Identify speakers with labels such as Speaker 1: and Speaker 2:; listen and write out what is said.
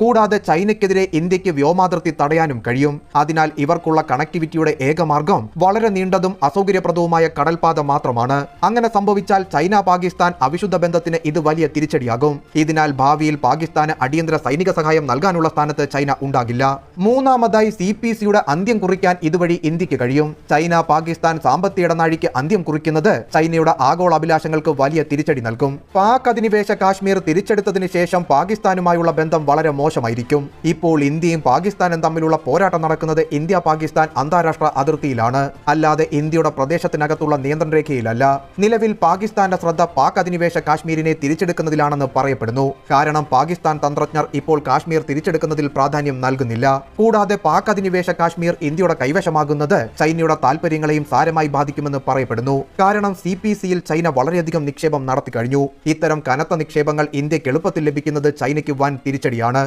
Speaker 1: കൂടാതെ ചൈനയ്ക്കെതിരെ ഇന്ത്യക്ക് വ്യോമാതിർത്തി തടയാനും കഴിയും. അതിനാൽ ഇവർക്കുള്ള കണക്ടിവിറ്റിയുടെ ഏകമാർഗം വളരെ നീണ്ടതും അസൗകര്യപ്രദവുമായ കടൽപാത മാത്രമാണ്. അങ്ങനെ സംഭവിച്ചാൽ ചൈന പാകിസ്ഥാൻ അവിശുദ്ധ ബന്ധത്തിന് ഇത് വലിയ തിരിച്ചടിയാകും. ഇതിനാൽ ഭാവിയിൽ പാകിസ്ഥാന് അടിയന്തര സൈനിക സഹായം നൽകാനുള്ള സ്ഥാനത്ത് ചൈന ഉണ്ടാകില്ല. മൂന്നാമതായി CPCയുടെ അന്ത്യം കുറിക്കാൻ ഇതുവഴി ഇന്ത്യക്ക് കഴിയും. ചൈന പാകിസ്ഥാൻ സാമ്പത്തിക ഇടനാഴിക്ക് അന്ത്യം കുറിക്കുന്നത് ചൈനയുടെ ആഗോള അഭിലാഷങ്ങൾക്ക് വലിയ തിരിച്ചടി നൽകും. പാക് അധിനിവേശ കാശ്മീർ തിരിച്ചെടുത്തതിന് ശേഷം പാകിസ്ഥാനുമായുള്ള ബന്ധം വളരെ മോശമായിരിക്കും. ഇപ്പോൾ ഇന്ത്യയും പാകിസ്ഥാനും തമ്മിലുള്ള പോരാട്ടം നടക്കുന്നത് ഇന്ത്യ പാകിസ്ഥാൻ അന്താരാഷ്ട്ര അതിർത്തിയിലാണ്, അല്ലാതെ ഇന്ത്യയുടെ പ്രദേശത്തിനകത്തുള്ള നിയന്ത്രണ രേഖയിലല്ല. നിലവിൽ പാകിസ്ഥാന്റെ ശ്രദ്ധ പാക് അധിനിവേശ കാശ്മീരിനെ തിരിച്ചെടുക്കുന്നതിലാണെന്ന് പറയപ്പെടുന്നു. കാരണം പാകിസ്ഥാൻ തന്ത്രജ്ഞർ ഇപ്പോൾ കാശ്മീർ തിരിച്ചെടുക്കുന്നതിൽ പ്രാധാന്യം നൽകുന്നില്ല. കൂടാതെ പാക് അധിനിവേശ കാശ്മീർ ഇന്ത്യയുടെ കൈവശമാകുന്നത് ചൈനയുടെ താൽപര്യങ്ങളെയും സാരമായി ബാധിക്കുമെന്ന് പറയപ്പെടുന്നു. കാരണം CPCയിൽ ചൈന വളരെയധികം നിക്ഷേപം നടത്തി കഴിഞ്ഞു. ഇത്തരം കനത്ത നിക്ഷേപങ്ങൾ ഇന്ത്യക്ക് എളുപ്പത്തിൽ ലഭിക്കുന്നത് ചൈനയ്ക്ക് വൻ തിരിച്ചടിയാണ്.